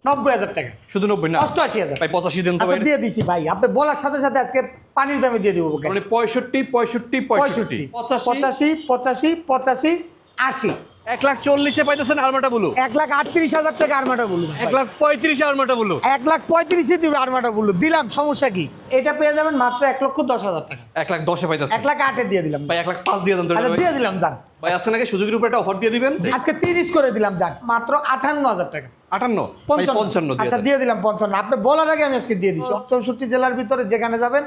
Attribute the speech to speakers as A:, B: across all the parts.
A: 90,000 টাকা।
B: শুধু 90 না
A: 88,000
B: ভাই 85 দেন তো ভাই।
A: দিয়ে দিছি ভাই, আপনি বলার সাথে সাথে আজকে পানির দামে দিয়ে দিব।
B: মানে 65 65 65
A: 85 85 85 80
B: 1,40,000 পাইতেছেন আরমাটা ব্লু।
A: 1,38,000 টাকা আরমাটা ব্লু।
B: 1,35,000 আরমাটা ব্লু।
A: 1,35,000 দিবে আরমাটা ব্লু, দিলাম, সমস্যা কি? এটা পেয়ে যাবেন মাত্র 1,10,000 টাকা।
B: 1,10,000 পাইতেছেন।
A: 1,08,000 দিয়ে দিলাম
B: ভাই 1,05,000 দিয়ে দেন তো
A: আচ্ছা দিয়ে দিলাম যান
B: ভাই। আজকে নাকি সুযোগের উপর একটা অফার দিয়ে দিবেন।
A: আজকে 30 করে দিলাম যান, মাত্র 58,000 টাকা।
B: 58 ভাই 55 দিয়ে
A: আচ্ছা
B: দেন।
A: দিয়ে দিলাম 55। আপনি বলার আগে আমি আজকে দিয়ে দিছি। 64 জেলার ভিতরে যেখানে যাবেন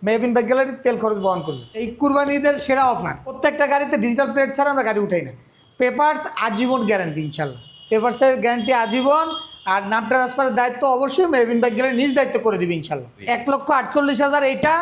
A: মেহবিন বাইক গ্যালারি তেল খরচ বহন করবে। এই কুরবানি ঈদের সেরা অফার, প্রত্যেকটা গাড়িতে ডিজিটাল প্লেট ছাড়া আমরা গাড়ি উঠাই না। পেপারস আজীবন গ্যারান্টি ইনশাল্লাহ, পেপারসের গ্যারান্টি আজীবন। আর নাম ট্রান্সফারের দায়িত্ব অবশ্যই মেহবিন বাইক গ্যালারি নিজ দায়িত্ব করে দিবে ইনশাল্লাহ। 1,48,000 এইটা।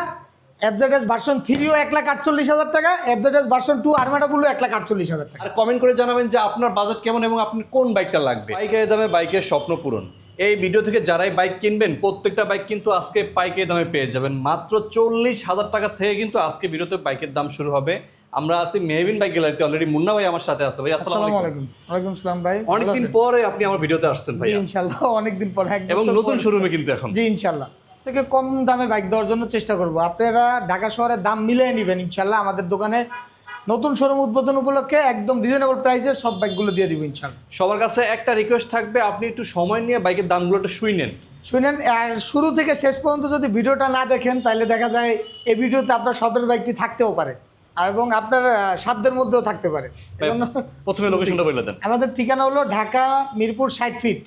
A: এফজেডএস ভার্সন 3ও 1,48,000 টাকা। এফজেডএস ভার্সন 2 আরমাটা ব্লু 1,48,000 টাকা।
B: আর কমেন্ট করে জানাবেন যে আপনার বাজেট কেমন এবং আপনি কোন বাইকটা লাগবে। পাইকারি দামে বাইকের স্বপ্ন পূরণ। এই ভিডিও থেকে যারাই বাইক কিনবেন প্রত্যেকটা বাইক কিন্তু আজকে পাইকারি দামে পেয়ে যাবেন মাত্র 40,000 টাকা থেকে। কিন্তু আজকে ভিডিওতে বাইকের দাম শুরু হবে। আমরা আছি মেহবিন বাইক গ্যালারিতে, অলরেডি মুন্না ভাই আমার সাথে আছে। ভাই আসসালামু আলাইকুম।
A: ওয়ালাইকুম আসসালাম ভাই।
B: অনেকদিন পরে আপনি আমার ভিডিওতে আসছেন ভাই।
A: ইনশাআল্লাহ অনেকদিন পর,
B: এবং নতুন শোরুমে কিন্তু এখন।
A: জি ইনশাআল্লাহ থেকে কম দামে বাইক দেওয়ার জন্য চেষ্টা করব। আপনারা ঢাকা শহরে দাম মিলিয়ে নেবেন ইনশাআল্লাহ। আমাদের দোকানে নতুন শোরুম উদ্বোধন উপলক্ষে একদম রিজনেবল প্রাইসে সব বাইকগুলো দিয়ে দিব ইনশাআল্লাহ।
B: সবার কাছে একটা রিকোয়েস্ট থাকবে, আপনি একটু সময় নিয়ে বাইকের দামগুলো একটু শুনেন।
A: আর শুরু থেকে শেষ পর্যন্ত যদি ভিডিওটা না দেখেন তাহলে দেখা যায় এই ভিডিওতে আপনার শপের বাইকটি থাকতেও পারে আর এবং আপনার সাধ্যের মধ্যেও থাকতে পারে। এজন্য
B: প্রথমে লোকেশনটা বলে দেন।
A: আমাদের ঠিকানা হলো ঢাকা মিরপুর 60 ফিট,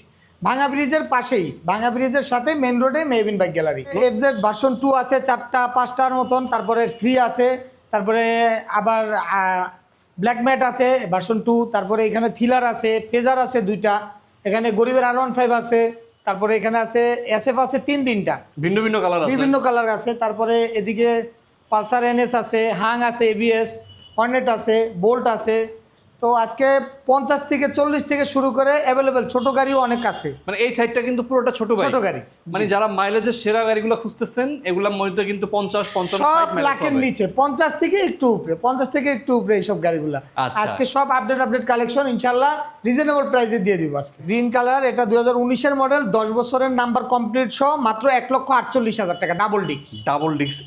A: ভাঙা ব্রিজের পাশেই, ভাঙা ব্রিজের সাথে মেন রোডে Mehbin bike gallery. FZ version 2 আছে 4-5টার মতন, তারপরে ফ্রি আছে, তারপরে আবার ব্ল্যাক ম্যাট আছে ভার্সন 2, তারপরে এখানে থ্রিলার আছে, ফেজার আছে 2টা, এখানে গরিবের R15 আছে, তারপরে এখানে আছে SF আছে 3-3টা
B: ভিন্ন ভিন্ন কালার আছে,
A: বিভিন্ন কালার আছে। তারপরে এদিকে পালসার NS আছে, হাং আছে, ABS, হর্নেট আছে, বোল্ট আছে। তো আজকে 50 থেকে 40 থেকে শুরু করে অ্যাভেলেবেল ছোট গাড়িও অনেক আছে।
B: মানে এই সাইডটা কিন্তু পুরোটা ছোট গাড়ি। মানে যারা মাইলেজের সেরা গাড়িগুলো খুঁজতেছেন এগুলোর মধ্যে কিন্তু 50-55
A: সব লাখের নিচে, 50 থেকে একটু উপরে, 50 থেকে একটু উপরে এইসব গাড়িগুলো। আজকে সব আপডেট কালেকশন ইনশাআল্লাহ রিজনেবল প্রাইসে দিয়ে দিব আজকে। গ্রিন কালার, এটা 2019-এর মডেল, 10 বছরের নাম্বার কমপ্লিট সহ মাত্র 1,48,000 টাকা। ডাবল ডিস্ক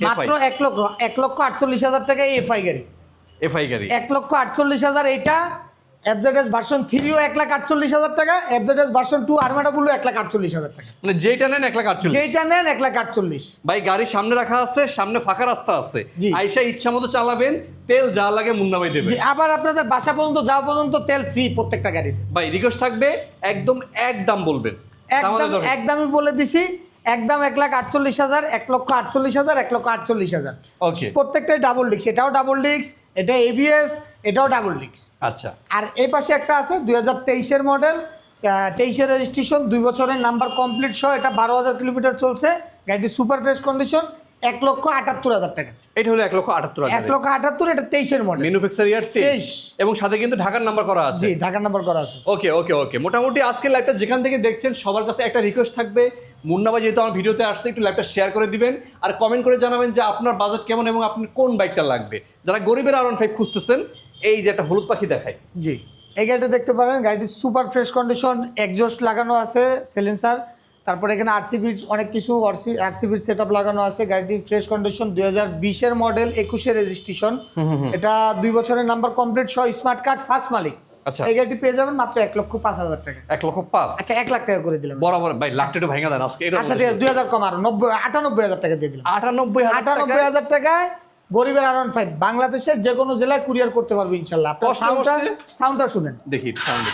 A: মাত্র 1,48,000 টাকা। এফআই গাড়ি, 1,48,000 এটা। এফজেডএস ভার্সন 3ও 1,48,000 টাকা। এফজেডএস ভার্সন 2 আরমাটা ব্লু 1,48,000 টাকা।
B: মানে যেটা নেন 1,48,000,
A: যেটা নেন 1,48,000।
B: ভাই গাড়ির সামনে রাখা আছে, সামনে ফাঁকা রাস্তা আছে, আইসা ইচ্ছা মতো চালাবেন, তেল যা লাগে মুন্না ভাই দেবে।
A: আবার আপনাদের বাসা পর্যন্ত যাওয়া পর্যন্ত তেল ফ্রি প্রত্যেকটা গাড়িতে।
B: ভাই রিকোয়েস্ট থাকবে একদম একদম বলবেন,
A: একদমই বলে দিছি, একদম 1,48,000, 1,48,000, 1,48,000।
B: ওকে,
A: প্রত্যেকটাই ডাবল ডিস্ক, এটাও ডাবল ডিস্ক, এটা ABS, এটাও ডাবল ডিস্ক।
B: আচ্ছা।
A: আর এই পাশে একটা আছে 2023-এর মডেল, 23-এর রেজিস্ট্রেশন, 2 বছরের নাম্বার কমপ্লিট সহ, এটা 12,000 কিলোমিটার চলছে, গাড়িটি সুপার ফ্রেশ কন্ডিশন, 1,78,000 টাকা।
B: এটা হলো 1,78,000,
A: 1,78,000। এটা 23-এর মডেল,
B: ম্যানুফ্যাকচার ইয়ার 23, এবং সাথে কিন্তু ঢাকার নাম্বার করা আছে।
A: জি ঢাকার নাম্বার করা আছে।
B: ওকে ওকে ওকে, মোটামুটি আজকে লাইভটা যেখান থেকে দেখছেন সবার কাছে একটা রিকোয়েস্ট থাকবে, মুন্না ভাই যেহেতু আমার ভিডিওতে আসছে একটু লাইভটা শেয়ার করে দিবেন আর কমেন্ট করে জানাবেন যে আপনার বাজেট কেমন এবং আপনি কোন বাইকটা লাগবে। যারা গরিবের R15 খুঁজতেছেন, এই যে একটা হলুদ পাখি দেখায়,
A: জি এই গাড়িটা দেখতে পারেন। গাড়িটি সুপার ফ্রেশ কন্ডিশন, এক্সজস্ট লাগানো আছে, সিলেন্সার, তারপরে এখানে RCB অনেক কিছু RCB সেটআপ লাগানো আছে। গাড়িটি ফ্রেশ কন্ডিশন, 2020-এর মডেল, 21-এর রেজিস্ট্রেশন, এটা 2 বছরের নাম্বার কমপ্লিট সহ, স্মার্ট কার্ড, ফার্স্ট মালিক।
B: আচ্ছা,
A: এই গাড়িটি পেয়ে যাবেন মাত্র 1,05,000 টাকা।
B: 1,05,000?
A: আচ্ছা 1 লাখ টাকা করে দিলাম
B: বরাবর ভাই, লাখটা একটু ভাঙা দেন আজকে।
A: আচ্ছা ঠিক আছে, 2,000 কম, আরো 98,000 টাকা দিয়ে দিলাম। 98,000 টাকায় গরিবের R15 বাংলাদেশের যে কোনো জেলায় কুরিয়ার করতে পারবো ইনশাআল্লাহ। আপনার সাউন্ডটা শুনেন,
B: দেখি সাউন্ড।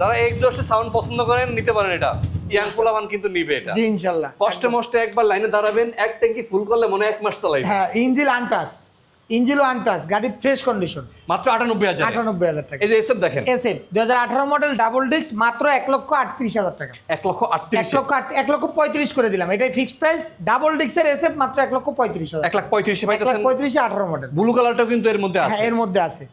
B: যারা এক্সজস্টের সাউন্ড পছন্দ করেন নিতে পারেন, এটা ইয়াং পোলামান কিন্তু নিবে এটা।
A: জি ইনশাআল্লাহ।
B: কষ্টে মষ্টে একবার লাইনে দাঁড়াবেন, এক ট্যাঙ্কি ফুল করলে মনে 1 মাস চালাইবে।
A: হ্যাঁ, ইঞ্জিনও আনটাচ, গাড়ি ফ্রেশ কন্ডিশন,
B: মাত্র 98,000।
A: 98,000 টাকা।
B: এই যে এসএফ দেখেন,
A: এসএফ 2018 মডেল, ডাবল ডিস্ক, মাত্র 1,38,000 টাকা। 1,35,000 করে দিলাম, এটাই ফিক্সড প্রাইস। ডাবল ডিস্কের এসএফ মাত্র 1,35,000।
B: 1,35,000 পাইতেছেন।
A: 1,35,000 18 মডেল।
B: ব্লু কালারটাও কিন্তু এর মধ্যে আছে।
A: হ্যাঁ এর মধ্যে আছে।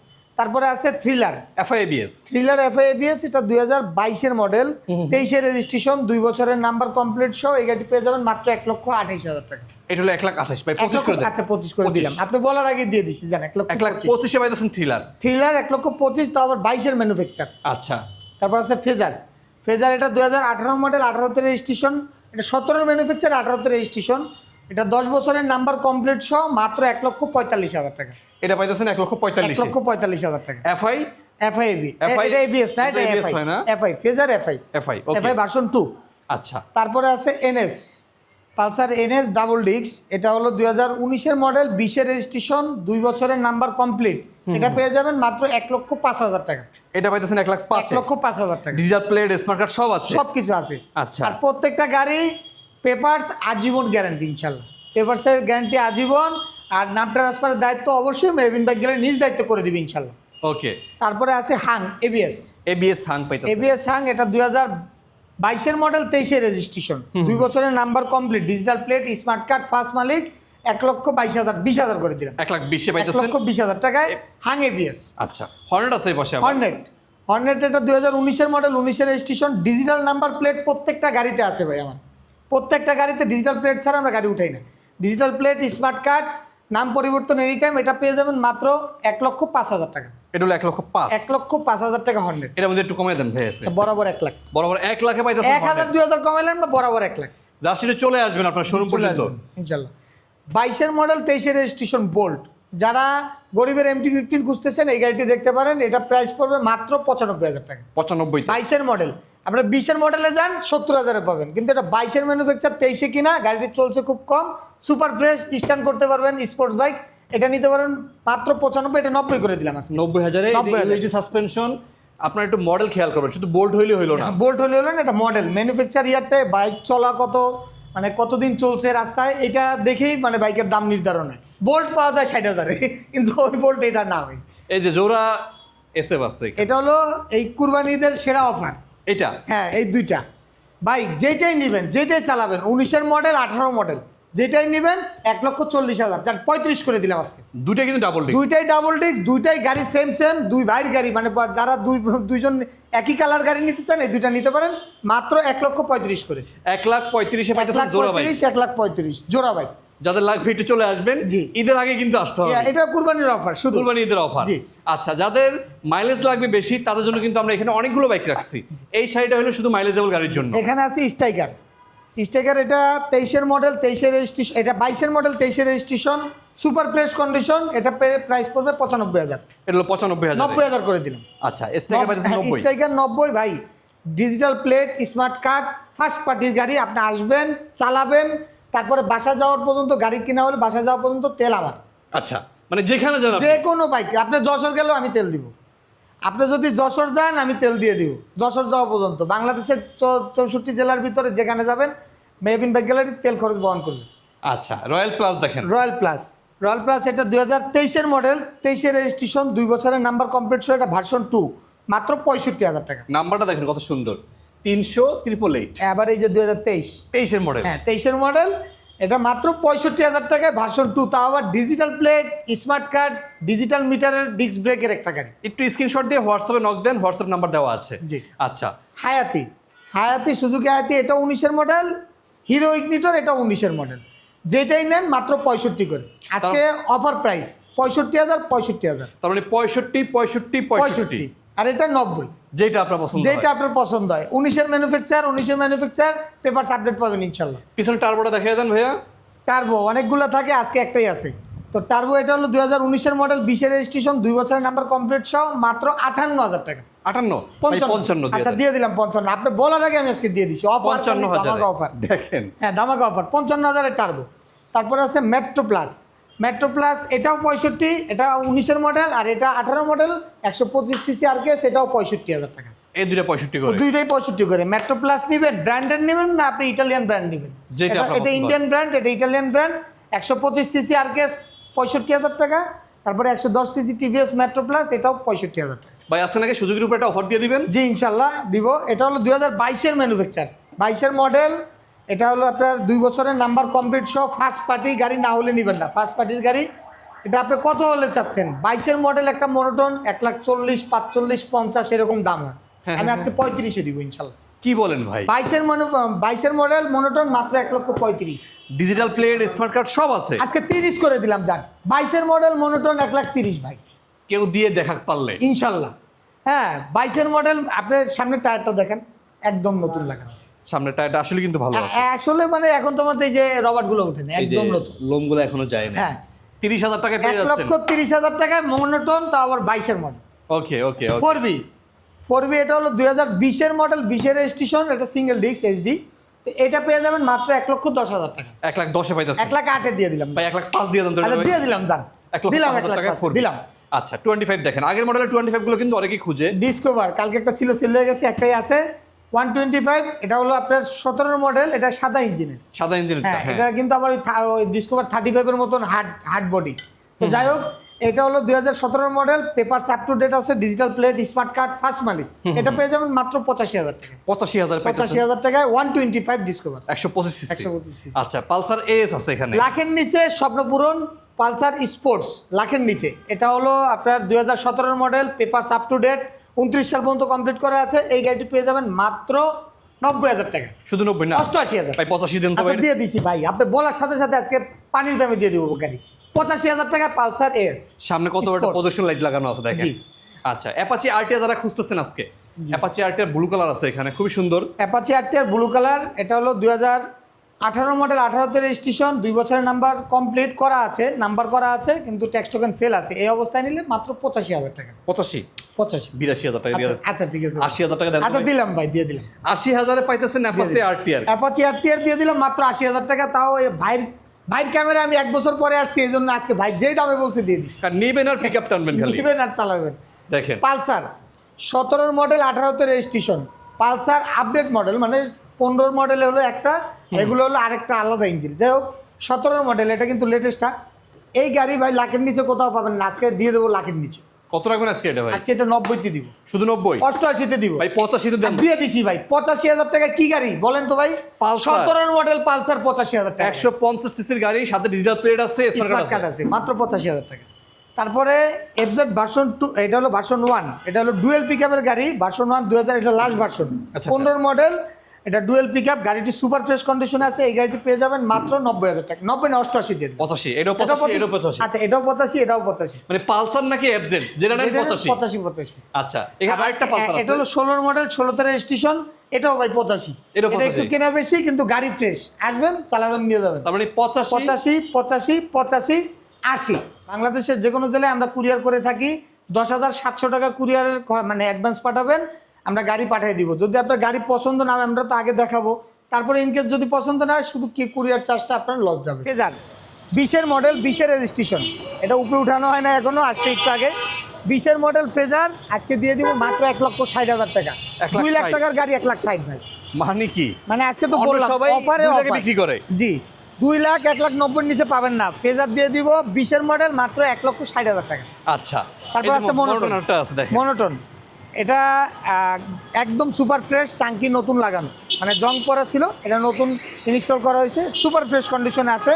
A: তারপরে আছে থ্রিলার
B: FIABS
A: থ্রিলার FIABS, এটা 2022-এর মডেল, 23-এর রেজিস্ট্রেশন, 2 বছরের নাম্বার কমপ্লিট সহ এই গাড়ি পেয়ে যাবেন মাত্র 1,28,000 টাকা।
B: এটা হলো 1,28,000 ভাই 25 করে দেন।
A: আচ্ছা 25 করে দিলাম, আপনি বলার আগে দিয়ে দিছি, জান
B: 1,25,000 এ পাইতেছেন থ্রিলার।
A: থ্রিলার 1,25,000, তাও আবার 22-এর ম্যানুফ্যাকচার।
B: আচ্ছা
A: তারপর আছে ফেজার এটা 2018 মডেল, 18তে রেজিস্ট্রেশন, এটা 17-এর ম্যানুফ্যাকচার, 18তে রেজিস্ট্রেশন, এটা 10 বছরের নাম্বার কমপ্লিট সহ মাত্র 1,45,000 টাকা।
B: এটা পাইতেছেন 1,45,000
A: 1,45,000 টাকা। FIAB
B: FI
A: এটা ABS না, এটা
B: ABS
A: FI
B: হয় না?
A: FI ফেজার
B: FI ওকে
A: FI ভার্সন 2।
B: আচ্ছা
A: তারপরে আছে NS Pulsar NS double disc, এটা হলো 2019-এর মডেল, 20-এর রেজিস্ট্রেশন, 2 বছরের নাম্বার কমপ্লিট, এটা পেয়ে যাবেন মাত্র 1,05,000 টাকা।
B: এটা পাইতেছেন 1,05,000
A: 1,05,000 টাকা,
B: ডিজিটাল প্লেট স্মার্ট কার্ড সব আছে।
A: সব কিছু আছে।
B: আচ্ছা
A: আর প্রত্যেকটা গাড়ি পেপারস আজীবন গ্যারান্টি, ইনশাল্লাহ পেপারসের গ্যারান্টি আজীবন। আর নাম ট্রান্সফারের দায়িত্ব অবশ্যই মেহবিন বাইক গ্যালারি নিজ দায়িত্ব করে দিবে ইনশাল্লাহ।
B: ওকে
A: তারপরে আছে হাং
B: ABS হাং পাইতেছেন।
A: ABS হাং, এটা 2022-এর মডেল, 23-এর রেজিস্ট্রেশন, 2 বছরের number complete, digital plate, smart card, first মালিক, 1,22,000 20,000 করে দিলাম।
B: 1,20,000 এ পাইতেছেন
A: 1,20,000 টাকায় হাং ABS।
B: আচ্ছা হর্নেট আছে এই পাশে আবার।
A: হর্নেট এটা 2019-এর মডেল, 19-এর রেজিস্ট্রেশন, ডিজিটাল নাম্বার প্লেট প্রত্যেকটা গাড়িতে আছে ভাই আমার। প্রত্যেকটা গাড়িতে ডিজিটাল প্লেট ছাড়া আমরা গাড়ি উঠাই না। ডিজিটাল প্লেট, স্মার্ট কার্ড, নাম পরিবর্তন এনি টাইম, এটা পেয়ে যাবেন মাত্র 1,05,000 টাকা।
B: এটা হলো 1,05,000
A: 1,05,000 টাকা হর্নেট।
B: এর মধ্যে একটু কমাই দেন ভাই।
A: আচ্ছা বরাবর 1 লাখ,
B: বরাবর 1 লাখে পাইতেছেন
A: 1,000-2,000 কমাইলেন বা বরাবর 1 লাখ।
B: জাস্ট এটা চলে আসবেন আপনার শোরুম পর্যন্ত
A: ইনশাল্লাহ। 22-এর মডেল, 23-এর রেজিস্ট্রেশন বোল্ট, যারা গরিবের MT-15 খুঁজতেছেন এই গাড়িটি দেখতে পারেন, এটা প্রাইস পড়বে মাত্র 95,000 টাকা।
B: 95
A: 22-এর মডেল, আপনার 20-এর মডেলে যান 70,000-এ পাবেন, কিন্তু এটা 22-এর ম্যানুফ্যাকচার, 23-এ কিনা, গাড়িটি চলছে খুব কম, সুপার ফ্রেশ, স্ট্যান্ড করতে পারবেন, স্পোর্টস বাইক, এটা নিতে পারেন মাত্র 95, এটা 90 করে দিলাম আজকে।
B: 90,000 এ ইউএসডি সাসপেনশন। আপনার একটু মডেল খেয়াল করবেন, শুধু বোল্ট হইলে হইলো না।
A: বোল্ট হলে হলো না, এটা মডেল, ম্যানুফ্যাকচার ইয়ারটায় বাইক চলা কত, মানে কতদিন চলছে রাস্তায়, এটা দেখেই মানে বাইকের দাম নির্ধারণ হয়। বোল্ট পাওয়া যায় 60,000-এ, কিন্তু ওই বোল্ট এটা না ভাই।
B: এই যে জোড়া SF আছে,
A: এটা হলো এই কুরবানি ঈদের সেরা অফার।
B: এটা
A: হ্যাঁ এই দুইটা বাইক যেটাই নেবেন, যেটাই চালাবেন, 19-এর মডেল, 18 মডেল, যেটাই নেবেন 1,40,000, যার 35 করে দিলাম আজকে।
B: দুইটা কিন্তু ডাবল ডিস্ক,
A: দুইটাই ডাবল ডিস্ক, দুইটাই গাড়ি সেম, দুই ভাইয়ের গাড়ি, মানে যারা দুইজন একই কালার গাড়ি নিতে চান এই দুইটা নিতে পারেন মাত্র 1,35,000 করে।
B: 1,35,000 এ পাইতেছেন জোড়া বাইক।
A: 1,35,000 জোড়া বাইক।
B: যাদের লাগবে একটু চলে আসবেন,
A: জি।
B: ঈদের আগে কিন্তু আসতে হবে।
A: এটা কুরবানির অফার, শুধু
B: কুরবানি ঈদের অফার।
A: জি।
B: আচ্ছা যাদের মাইলেজ লাগবে বেশি তাদের জন্য কিন্তু আমরা এখানে অনেকগুলো বাইক রাখছি। এই শাড়িটা হলো শুধু মাইলেজেবল গাড়ির জন্য।
A: এখানে আছে স্ট্রাইকার, এটা 23-এর মডেল, 23-এর রেজিস্ট্রেশন, এটা 22-এর মডেল, 23-এর রেজিস্ট্রেশন, সুপার ফ্রেশ কন্ডিশন, এটা প্রাইস পড়বে 95,000।
B: এটা হলো 95,000
A: 90,000 করে দিলাম।
B: আচ্ছা স্ট্রাইকার পাইতেছেন 90।
A: স্ট্রাইকার 90 ভাই, digital plate, smart card, first পার্টির গাড়ি, আপনি আসবেন, চালাবেন, তারপরে বাসা যাওয়ার পর্যন্ত, গাড়ি কিনা হলে বাসা যাওয়া পর্যন্ত তেল আমার।
B: আচ্ছা মানে যেখানে যান
A: যে কোনো বাইকে, আপনি যশোর গেলেও আমি তেল দিব, আপনি যদি যশোর যান আমি তেল দিয়ে দিব যশোর যাওয়া পর্যন্ত। বাংলাদেশের 64 জেলার ভিতরে যেখানে যাবেন মেহবিন বাইক গ্যালারি তেল খরচ বহন করবে।
B: আচ্ছা রয়্যাল প্লাস দেখেন,
A: রয়্যাল প্লাস এটা 2023-এর মডেল, 23-এর রেজিস্ট্রেশন, 2 বছরের নাম্বার কমপ্লিট সহ, এটা ভার্সন 2, মাত্র 65,000 টাকা।
B: নাম্বারটা দেখেন কত সুন্দর, 300,888।
A: এবার এই যে
B: 23-এর মডেল,
A: হ্যাঁ 23-এর মডেল, এটা মাত্র 65,000 টাকায় ভার্সন 2, তাও আবার digital plate, smart card, digital মিটারের, ডিস্ক ব্রেকের একটা গাড়ি।
B: একটু স্ক্রিনশট দিয়ে হোয়াটসঅ্যাপে নক দেন, হোয়াটসঅ্যাপ নাম্বার দেওয়া আছে।
A: জি।
B: আচ্ছা
A: হায়াতি সুজুকি হায়াতি, এটা 19-এর মডেল, হিরো ইগনিটর, এটা 19-এর মডেল, যেটাই নেন মাত্র 65 করে। আজকে অফার প্রাইস 65,000।
B: তার মানে 65,
A: আর এটা 90,
B: যেটা আপনার পছন্দ,
A: যেটা আপনার পছন্দ হয়। 19-এর ম্যানুফ্যাকচার, পেপারস আপডেট পাবেন ইনশাল্লাহ।
B: পিছনে টার্বোটা দেখিয়ে দেন ভাইয়া।
A: টার্বো অনেকগুলো থাকে, আজকে একটাই আছে। তো টার্বো এটা হলো 2019-এর মডেল, 20-এর রেজিস্ট্রেশন, 2 বছরের নাম্বার কমপ্লিট সহ, মাত্র 58,000 টাকা।
B: 55
A: আচ্ছা দিয়ে দিলাম 55, আপনি বলার আগে আমি আজকে দিয়ে দিচ্ছি অফার,
B: 55,000
A: অফার
B: দেখেন।
A: হ্যাঁ ধামাকা অফার, 55,000-এর টার্বো। তারপরে আছে মেট্রো প্লাস, এটাও 65, এটা 19-এর মডেল, আর এটা 18 মডেল, 125 সিসি আরকেএস, এটাও 65,000 টাকা।
B: এই দুইটা 65 করে,
A: দুইটাই 65 করে। মেট্রো প্লাস নেবেন, ব্র্যান্ডের নেবেন না আপনি ইটালিয়ান ব্র্যান্ড নেবেন? এটা ইন্ডিয়ান ব্র্যান্ড, এটা ইটালিয়ান ব্র্যান্ড, 125 সিসি আরকেএস 65,000 টাকা। তারপরে 110 সিসি টিভিএস মেট্রো প্লাস, এটাও 65,000 টাকা।
B: ভাই আজকে নাকি সুজুকির উপর একটা অফার দিয়ে দিবেন?
A: জি ইনশাল্লাহ দিব। এটা হলো 2022-এর ম্যানুফ্যাকচার, 22-এর মডেল, এটা হলো আপনার 2 বছরের নাম্বার কমপ্লিট সহ, ফার্স্ট পার্টি গাড়ি না হলে নেবেন না, ফার্স্ট পার্টির গাড়ি, এটা আপনি কত হলে চাচ্ছেন? 22-এর মডেল একটা মনোটন 1,40,000, 45, 50 এরকম দাম হয়। আমি আজকে 35-এ দিব ইনশাল্লাহ।
B: কি বলেন ভাই?
A: 22-এর মডেল মনোটন মাত্র 1,35,000।
B: ডিজিটাল প্লেট, স্মার্ট কার্ড সব আছে।
A: আজকে 30 করে দিলাম যান। 22-এর মডেল মনোটন 1,30,000 ভাই
B: কেউ দিয়ে দেখাক পারলে
A: ইনশাল্লাহ। হ্যাঁ 22-এর মডেল, আপনার সামনে টায়ারটা দেখেন একদম নতুন লাগানো।
B: সামনে টায়ারটা আসলে কিন্তু ভালো আছে।
A: আসলে মানে এখন তোমার এই যে রবার্টগুলো ওঠে না,
B: এই যে
A: একদম নতুন।
B: লোমগুলো এখনো যায় না।
A: হ্যাঁ
B: 30,000 টাকায় পেয়ে যাচ্ছেন।
A: 1,30,000 টাকায় মনোটন, তা আবার 22-এর মডেল।
B: ওকে ওকে
A: 4B এটা হলো 2020-এর মডেল, 20-এর রেজিস্ট্রেশন, এটা সিঙ্গেল ডিস্ক এইচডি। তো এটা পেয়ে যাবেন মাত্র 1,10,000 টাকা।
B: 1,10,000 পাইতেছেন
A: 1,08,000 দিয়ে দিলাম
B: ভাই। 1,05,000 দিয়ে দেন তো।
A: আচ্ছা দিয়ে দিলাম যান, দিলাম
B: 1,05,000 টাকায়
A: 1,05,000 দিলাম।
B: আচ্ছা 25 দেখেন, আগের মডেলের 25 গুলো কিন্তু অনেকেই খুঁজে।
A: ডিসকভার কালকে একটা ছিল, সেল হয়ে গেছে, একটাই আছে 125। এটা হলো আপনার 17-এর মডেল, এটা সাদা ইঞ্জিনের।
B: সাদা ইঞ্জিনের।
A: হ্যাঁ এটা কিন্তু আবার ওই ডিসকভার 35-এর মতন হার্ড বডি। তো যাই হোক, এটা হলো 2017-এর model, papers up to date আছে, digital plate, smart card, first মালিক। এটা পেয়ে যাবেন মাত্র 85,000 টাকা।
B: 85,000
A: টাকায় 125 ডিসকভার
B: 125 সিসি।
A: 125 সিসি।
B: আচ্ছা পালসার এস আছে এখানে।
A: লাখের নিচে স্বপ্নপূরণ পালসার স্পোর্টস, লাখের নিচে। এটা হলো আপনার 2017-এর model, papers up to date, 29 সাল পর্যন্ত কমপ্লিট করা আছে। এই গাড়িটি পেয়ে যাবেন মাত্র 90,000 টাকা।
B: শুধু 90 না,
A: 88,000
B: ভাই 85 দেন তো
A: আচ্ছা
B: ভাই।
A: দিয়ে দিছি ভাই, আপনি বলার সাথে সাথে আজকে পানির দামে দিয়ে দিব গাড়ি। 85,000 টাকা পালসার এস।
B: সামনে কত বড়
A: Sports।
B: প্রদর্শন লাইট লাগানো আছে দেখেন।
A: জি।
B: আচ্ছা অ্যাপাচি আরটিআর যারা খুঁজতেছেন আজকে, অ্যাপাচি আরটিআর ব্লু কালার আছে এখানে, খুবই সুন্দর।
A: অ্যাপাচি আরটিআর ব্লু কালার, এটা হলো 2018 মডেল, 18তে রেজিস্ট্রেশন, 2 বছরের নাম্বার কমপ্লিট করা আছে, নাম্বার করা আছে, কিন্তু ট্যাক্স টোকেন ফেল আছে। এই অবস্থায় নিলে মাত্র 85,000 টাকা।
B: 85
A: 85
B: 82,000 টাকা দিয়ে দেন।
A: আচ্ছা ঠিক আছে
B: 80,000 টাকা দেন।
A: আচ্ছা দিলাম ভাই, দিয়ে দিলাম।
B: 80,000 এ পাইতেছেন অ্যাপাচি আরটিআর।
A: অ্যাপাচি আরটিআর দিয়ে দিলাম মাত্র 80,000 টাকা। তাও এই ভাইয়ের ক্যামেরা আমি 1 বছর পরে আসছি, এই জন্য আজকে ভাই যেই দামে বলছে দিয়ে দিস।
B: আর নেবেন আর পিকআপ টানবেন খালি।
A: নেবেন আর চালাবেন।
B: দেখেন
A: পালসার 17-এর মডেল, 18তে রেজিস্ট্রেশন, পালসার আপডেট মডেল, মানে 15-এর মডেল হলো একটা, এগুলো হলো আরেকটা আলাদা ইঞ্জিন। যাই হোক 17-এর মডেল, এটা কিন্তু লেটেস্টটা। এই গাড়ি ভাই লাখের নিচে কোথাও পাবেন না, আজকে দিয়ে দেবো লাখের নিচে।
B: কত রাখবেন আজকে এটা ভাই?
A: আজকে এটা 90-তে দিব।
B: শুধু 90?
A: 88-তে দিব
B: ভাই 85 তে দেন।
A: দিয়ে দিছি ভাই। 85,000 টাকা কি গাড়ি বলেন তো ভাই?
B: পালসার।
A: 17-এর মডেল পালসার 85,000 টাকা।
B: 150 সিসির গাড়ি, সাথে ডিজিটাল প্লেট আছে,
A: স্মার্ট কার্ড আছে, মাত্র 85,000 টাকা। তারপরে এফজেড ভার্সন 2, এটা হলো ভার্সন 1, এটা হলো ডুয়েল পিকআপের গাড়ি, ভার্সন 1 2000, এটা লাস্ট ভার্সন।
B: আচ্ছা।
A: 15-এর মডেল, এটা ডুয়েল পিকআপ, গাড়িটি সুপার ফ্রেশ কন্ডিশনে আছে। এই গাড়িটি পেয়ে যাবেন মাত্র 90,000 টাকা। 90 না 88 দিয়ে দিন।
B: 85, এটাও 85, এটাও 85।
A: আচ্ছা এটাও 85, এটাও 85।
B: মানে পালসার নাকি এফজেড যেটা নাকি 85?
A: 85।
B: আচ্ছা এখানে আরেকটা পালসার
A: এটা
B: আছে।
A: হলো 16-এর মডেল, 16তে রেজিস্ট্রেশন, এটাও ভাই 85।
B: এটাও
A: এটা একটু
B: 85।
A: কেনা বেশি, কিন্তু গাড়ি ফ্রেশ। আসবেন, চালাবেন, নিয়ে যাবেন।
B: তার মানে 85
A: 85, 80। বাংলাদেশের যে কোনো জেলায় আমরা কুরিয়ার করে থাকি। 10,700 টাকা কুরিয়ারের মানে অ্যাডভান্স পাঠাবেন, আমরা গাড়ি পাঠিয়ে দিব। যদি আপনার গাড়ি পছন্দ না হয়, আমরা তো আগে দেখাবো, তারপরে ইনকেস যদি পছন্দ না হয়, শুধু কি কুরিয়ার চার্জটা আপনার লস যাবে। ফেজার 20-এর মডেল, 20-এর রেজিস্ট্রেশন, এটা উপরে উঠানো হয় না এখনো, আসছে একটু আগে। 20-এর মডেল ফেজার আজকে দিয়ে দিব মাত্র 1,60,000 টাকা। 2 লাখ টাকার গাড়ি 1,60,000 ভাই।
B: মানে কি?
A: মানে আজকে তো বললাম
B: সবাই
A: অফারে
B: 2 লাখে
A: অফার
B: বিক্রি করে।
A: জি 2 লাখ 1,90,000 নিচে পাবেন না। ফেজার দিয়ে দিব 20-এর মডেল মাত্র 1,60,000 টাকা।
B: আচ্ছা
A: তারপর আছে মনোটন।
B: আছে দেখেন।
A: মনোটন এটা একদম সুপার ফ্রেশ, টাঙ্কি নতুন লাগানো, মানে জং পড়া ছিল, এটা নতুন ইনস্টল করা হয়েছে, সুপার ফ্রেশ কন্ডিশনে আছে।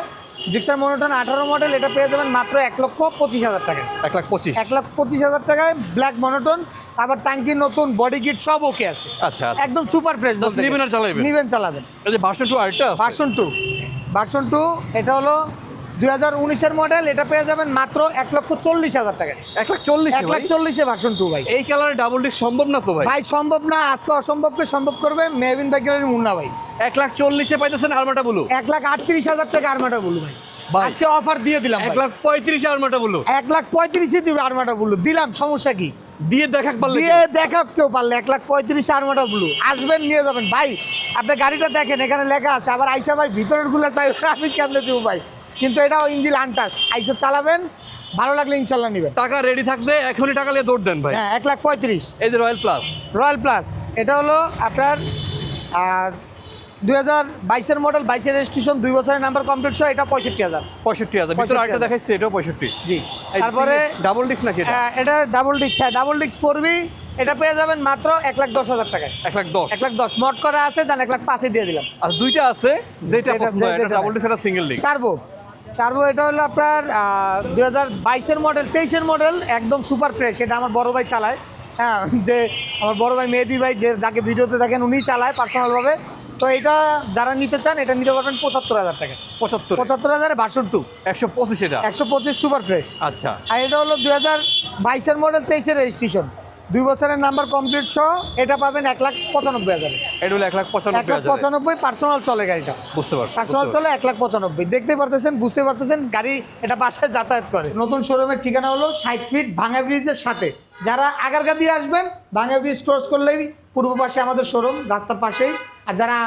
A: জিক্সার মনোটন 18 মডেল, এটা পেয়ে যাবেন মাত্র 1,25,000 টাকায়।
B: 1,25,000
A: 1,25,000 টাকায় ব্ল্যাক মনোটন। আবার টাঙ্কি নতুন, বডি কিট সব ওকে আছে,
B: আচ্ছা
A: একদম সুপার ফ্রেশ।
B: Just নিবেন আর চালাবেন।
A: নিবেন, চালাবেন।
B: এই যে ভার্সন 2 আরেকটা আছে।
A: ভার্সন 2 এটা হলো 2019-এর মডেল, এটা পেয়ে যাবেন মাত্র 1,40,000 টাকায়।
B: 1,40,000 ভাই?
A: 1,40,000-এ ভার্সন 2 ভাই।
B: এই কালারে ডাবল ডিস্ক সম্ভব না তো ভাই?
A: ভাই সম্ভব না, আজকে অসম্ভবকে সম্ভব করবে মেহবিন বাইকের মুন্না ভাই।
B: 1,40,000 পাইতেছেন আরমাটা ব্লু।
A: 1,38,000 টাকা আরমাটা বলু ভাই।
B: ভাই।
A: আজকে অফার দিয়ে দিলাম ভাই।
B: 1,35,000 আরমাটা ব্লু
A: 1,35,000 দিবে আরমাটা বলু, দিলাম, সমস্যা কি?
B: দিয়ে দেখাক পারলে
A: দিয়ে দেখাক কেউ পারলে। 1,35,000 আরমাটা বলু, আসবেন, নিয়ে যাবেন ভাই। আপনি গাড়িটা দেখেন, এখানে লেখা আছে। আবার আইসা ভাই ভিতরের গুলো চাই, আমি কেমনে দিব ভাই? কিন্তু এটাও ইঞ্জিন আনটাচ, আইসা চালাবেন, ভালো লাগলে ইনশাল্লাহ নেবেন।
B: টাকা রেডি থাকবে, এখনই টাকা নিয়ে দৌড় দেন ভাই।
A: হ্যাঁ 1,35,000।
B: এই যে রয়্যাল প্লাস।
A: রয়্যাল প্লাস এটা হলো আপনার 2022-এর মডেল, 22-এর রেজিস্ট্রেশন, 2 বছরের নাম্বার কমপ্লিট সহ, এটা 65,000।
B: 65,000 ভিতরে আরেকটা দেখাইছে, এটাও 65।
A: জি। তারপরে
B: ডাবল ডিস্ক নাকি এটা?
A: এটা ডাবল ডিস্ক, হ্যাঁ ডাবল ডিস্ক 4B, এটা পেয়ে যাবেন মাত্র 1,10,000 টাকায়।
B: 1,10,000
A: 1,10,000 মড করা আছে, জান 1,05,000 দিয়ে দিলাম।
B: আর দুইটা আছে, যেটা
A: যেটা-
B: পছন্দ হয়, এটা
A: যেটা-
B: ডাবল ডিস্ক, এটা সিঙ্গেল ডিস্ক।
A: টার্বো টার্বো এটা হলো আপনার 2022-এর মডেল, 23-এর মডেল, একদম সুপার ফ্রেশ। এটা আমার বড় ভাই চালায়, হ্যাঁ, যে আমার বড় ভাই মেহেদি ভাই, যে যাকে ভিডিওতে দেখেন উনিই চালায় পার্সোনালভাবে। তো এটা যারা নিতে চান এটা নিতে পারবেন 75,000 টাকা। 75,000 ভার্সন 2,
B: 125 এটা।
A: 125 সুপার ফ্রেশ।
B: আচ্ছা,
A: আর এটা হলো 2022-এর মডেল, 23-এর রেজিস্ট্রেশন, 2 বছরের নাম্বার কমপ্লিট সহ। এটা পাবেন 1,95,000।
B: এটা হলো 1,95,000।
A: 1,95,000 পার্সোনাল চলে গাড়িটা।
B: বুঝতে পারছি।
A: পার্সোনাল চলে 1,95,000। দেখতেই পারতেছেন, বুঝতে পারতেছেন, গাড়ি এটা বাসায় যাতায়াত করে। নতুন শোরুমের ঠিকানা হলো 60 ফিট ভাঙা ব্রিজের সাথে। যারা আগারগা দিয়ে আসবেন, ভাঙা ব্রিজ ক্রস করলেই পূর্ব পাশে আমাদের শোরুম, রাস্তার পাশেই। আর যারা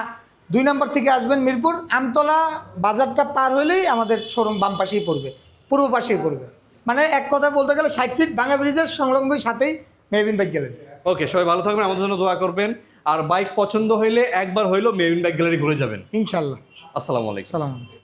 A: 2 নম্বর থেকে আসবেন, মিরপুর আমতলা বাজারটা পার হলেই আমাদের শোরুম বাম পাশেই পড়বে, পূর্ব পাশেই পড়বে। মানে এক কথা বলতে গেলে 60 ফিট ভাঙা ব্রিজের সংলগ্নই সাথেই মেহবিন বাইক গ্যালারি।
B: ওকে, সবাই ভালো থাকবেন, আমাদের জন্য দোয়া করবেন। আর বাইক পছন্দ হইলে একবার হইলো মেহবিন বাইক গ্যালারি ঘুরে যাবেন
A: ইনশাল্লাহ।
B: আসসালামু আলাইকুম।
A: সালাম আলাইকুম।